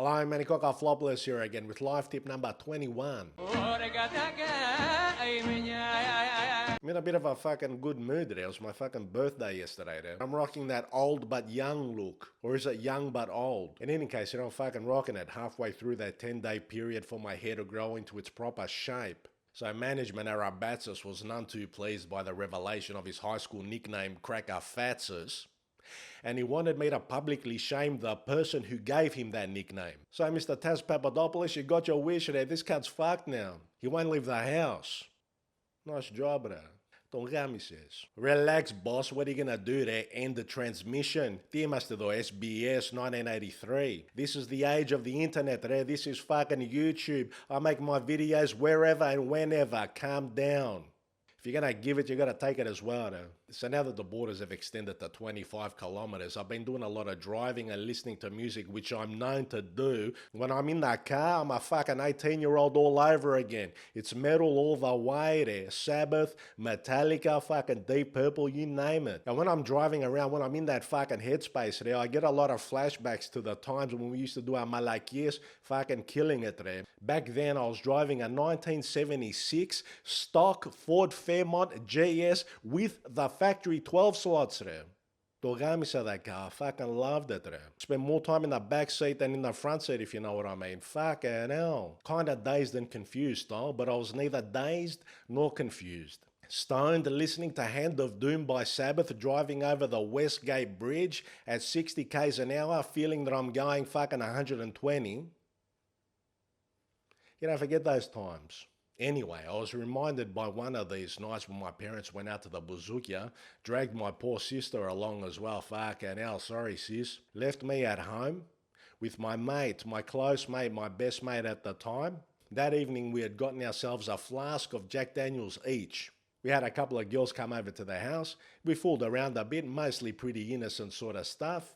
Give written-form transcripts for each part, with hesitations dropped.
Hello, Manicoca Flopless here again with live tip number 21. I'm in a bit of a fucking good mood today. It was my fucking birthday yesterday. I'm rocking that old but young look. Or is it young but old? In any case, I'm fucking rocking it halfway through that 10-day period for my hair to grow into its proper shape. So management at Rabatsis was none too pleased by the revelation of his high school nickname Cracker Fatsis, and he wanted me to publicly shame the person who gave him that nickname. So Mr. Taz Papadopoulos, you got your wish there. This cat's fucked now. He won't leave the house. Nice job, bro. Τον γάμισες. Relax, boss. What are you gonna do there? End the transmission. Τι είμαστε εδώ, SBS 1983. This is the age of the internet, ρε. This is fucking YouTube. I make my videos wherever and whenever. Calm down. If you're gonna give it, you gotta take it as well, though. So now that the borders have extended to 25 kilometers, I've been doing a lot of driving and listening to music, which I'm known to do. When I'm in that car, I'm a fucking 18-year-old all over again. It's metal all the way there. Sabbath, Metallica, fucking Deep Purple, you name it. And when I'm driving around, when I'm in that fucking headspace there, I get a lot of flashbacks to the times when we used to do our Malakias, fucking killing it there. Back then, I was driving a 1976 stock Ford Fairmont GS with the factory 12 slots there. Το γάμισα that car. I fucking loved it there. Spent more time in the back seat than in the front seat, if you know what I mean. Fucking hell. Kinda dazed and confused, though, but I was neither dazed nor confused. Stoned, listening to Hand of Doom by Sabbath, driving over the Westgate Bridge at 60 k's an hour, feeling that I'm going fucking 120. You know, forget those times. Anyway, I was reminded by one of these nights when my parents went out to the Buzukia, dragged my poor sister along as well, fucking hell, sorry sis, left me at home with my mate, my close mate, my best mate at the time. That evening we had gotten ourselves a flask of Jack Daniels each. We had a couple of girls come over to the house, we fooled around a bit, mostly pretty innocent sort of stuff.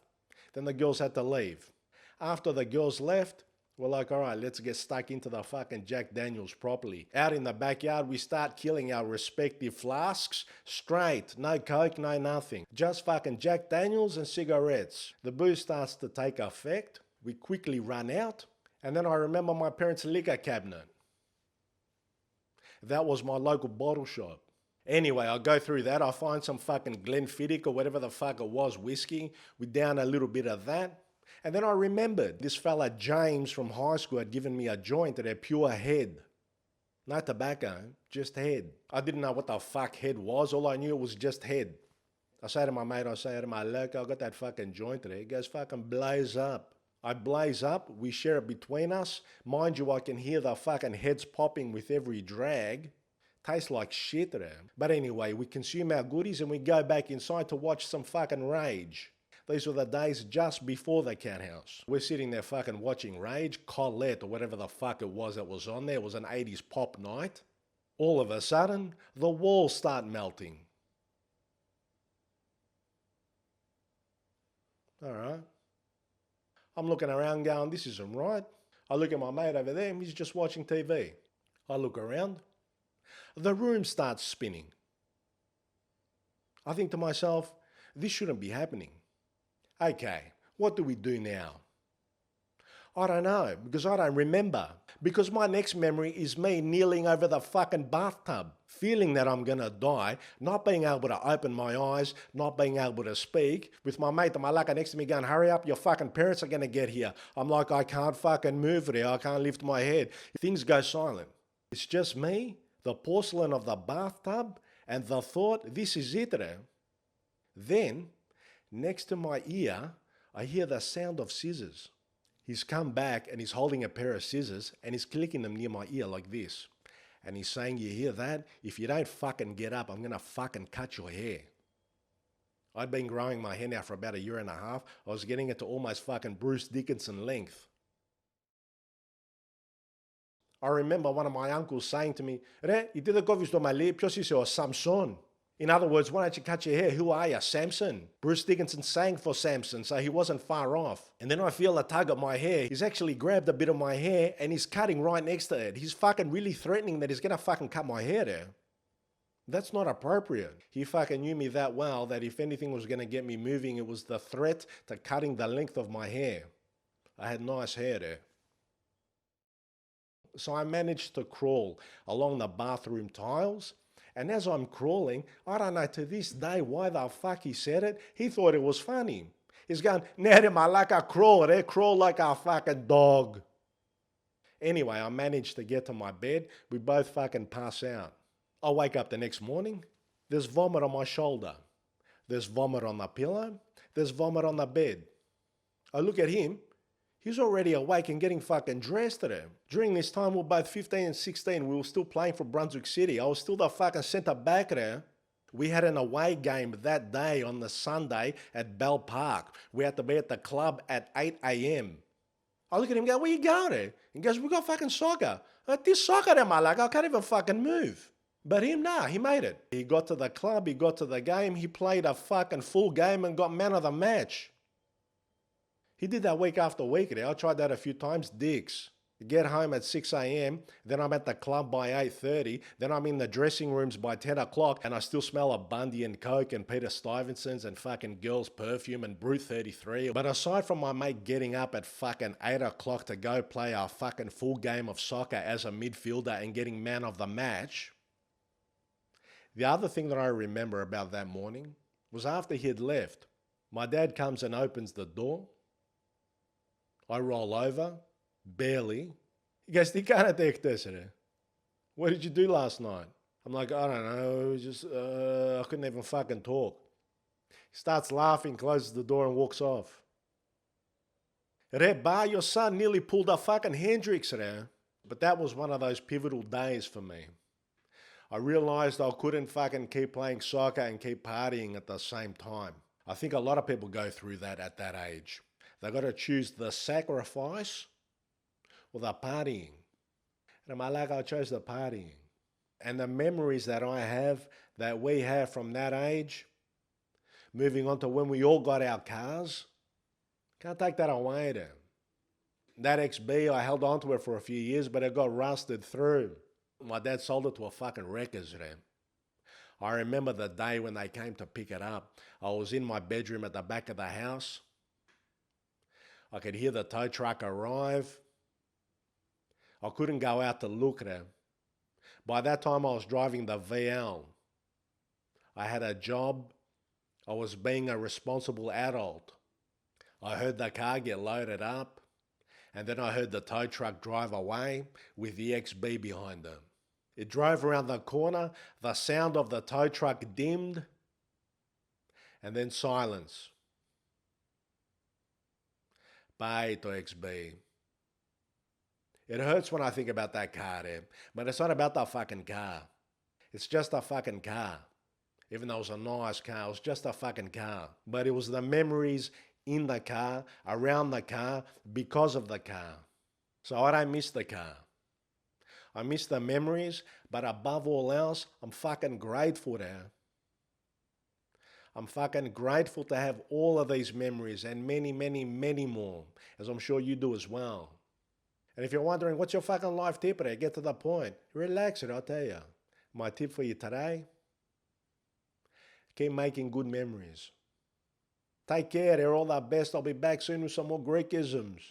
Then the girls had to leave. After the girls left, we're like, all right, let's get stuck into the fucking Jack Daniels properly. Out in the backyard, we start killing our respective flasks straight. No coke, no nothing. Just fucking Jack Daniels and cigarettes. The booze starts to take effect. We quickly run out. And then I remember my parents' liquor cabinet. That was my local bottle shop. Anyway, I go through that. I find some fucking Glenfiddich or whatever the fuck it was, whiskey. We down a little bit of that. And then I remembered this fella James from high school had given me a joint at a Pure Head. No tobacco, just head. I didn't know what the fuck head was. All I knew it was just head. I say to my mate, I say to my loco, I got that fucking joint there. He goes, fucking blaze up. I blaze up, we share it between us. Mind you, I can hear the fucking heads popping with every drag. Tastes like shit there. But anyway, we consume our goodies and we go back inside to watch some fucking Rage. These were the days just before the cat house. We're sitting there fucking watching Rage, Colette or whatever the fuck it was that was on there. It was an 80s pop night. All of a sudden, the walls start melting. All right. I'm looking around going, this isn't right. I look at my mate over there and he's just watching TV. I look around. The room starts spinning. I think to myself, this shouldn't be happening. Okay, what do we do now? I don't know, because I don't remember. Because my next memory is me kneeling over the fucking bathtub, feeling that I'm gonna die, not being able to open my eyes, not being able to speak, with my mate, the malaka next to me going, hurry up, your fucking parents are gonna get here. I'm like, I can't fucking move there, I can't lift my head. Things go silent. It's just me, the porcelain of the bathtub, and the thought, this is it there. Then, next to my ear, I hear the sound of scissors. He's come back and he's holding a pair of scissors and he's clicking them near my ear like this. And he's saying, you hear that? If you don't fucking get up, I'm gonna fucking cut your hair. I'd been growing my hair now for about 1.5 years. I was getting it to almost fucking Bruce Dickinson length. I remember one of my uncles saying to me, ρε, γιατί δεν κόβεις το μαλλί, ποιος είσαι ο Samson? In other words, why don't you cut your hair? Who are you, Samson? Bruce Dickinson sang for Samson, so he wasn't far off. And then I feel a tug at my hair. He's actually grabbed a bit of my hair and he's cutting right next to it. He's fucking really threatening that he's gonna fucking cut my hair there. That's not appropriate. He fucking knew me that well that if anything was gonna get me moving, it was the threat to cutting the length of my hair. I had nice hair there. So I managed to crawl along the bathroom tiles. And as I'm crawling, I don't know to this day why the fuck he said it. He thought it was funny. He's going, Nere malaka crawl, crawl like a fucking dog. Anyway, I managed to get to my bed. We both fucking pass out. I wake up the next morning. There's vomit on my shoulder. There's vomit on the pillow. There's vomit on the bed. I look at him. He's already awake and getting fucking dressed today. During this time, we were both 15 and 16. We were still playing for Brunswick City. I was still the fucking centre back there. We had an away game that day on the Sunday at Bell Park. We had to be at the club at 8 a.m. I look at him and go, where you going there? He goes, we got fucking soccer. This soccer there, my leg, I can't even fucking move. But him, nah, he made it. He got to the club, he got to the game, he played a fucking full game and got man of the match. He did that week after week. I tried that a few times, dicks. Get home at 6 a.m, then I'm at the club by 8:30, then I'm in the dressing rooms by 10 o'clock, and I still smell of Bundy and Coke and Peter Stuyvesant's and fucking girls' perfume and Brute 33. But aside from my mate getting up at fucking 8 o'clock to go play a fucking full game of soccer as a midfielder and getting man of the match, the other thing that I remember about that morning was after he had left, my dad comes and opens the door. I roll over, barely. He goes, "Die kan het echt tussen. What did you do last night?" I'm like, "I don't know, it was just, I couldn't even fucking talk." He starts laughing, closes the door and walks off. Reba, your son nearly pulled a fucking Hendrix there. But that was one of those pivotal days for me. I realized I couldn't fucking keep playing soccer and keep partying at the same time. I think a lot of people go through that at that age. They got to choose the sacrifice or the partying. And I'm like, I chose the partying. And the memories that I have, that we have from that age, moving on to when we all got our cars, can't take that away then. That XB, I held on to it for a few years, but it got rusted through. My dad sold it to a fucking wreckers then. I remember the day when they came to pick it up. I was in my bedroom at the back of the house. I could hear the tow truck arrive. I couldn't go out to look at it. By that time, I was driving the VL. I had a job. I was being a responsible adult. I heard the car get loaded up, and then I heard the tow truck drive away with the XB behind them. It drove around the corner, the sound of the tow truck dimmed, and then silence. Bye to XB. It hurts when I think about that car there, but it's not about that fucking car. It's just a fucking car. Even though it was a nice car, it was just a fucking car. But it was the memories in the car, around the car, because of the car. So I don't miss the car. I miss the memories, but above all else, I'm fucking grateful there. I'm fucking grateful to have all of these memories and many, many, many more, as I'm sure you do as well. And if you're wondering, what's your fucking life tip today? Get to the point. Relax it, I'll tell you. My tip for you today, keep making good memories. Take care, they're all the best. I'll be back soon with some more Greekisms.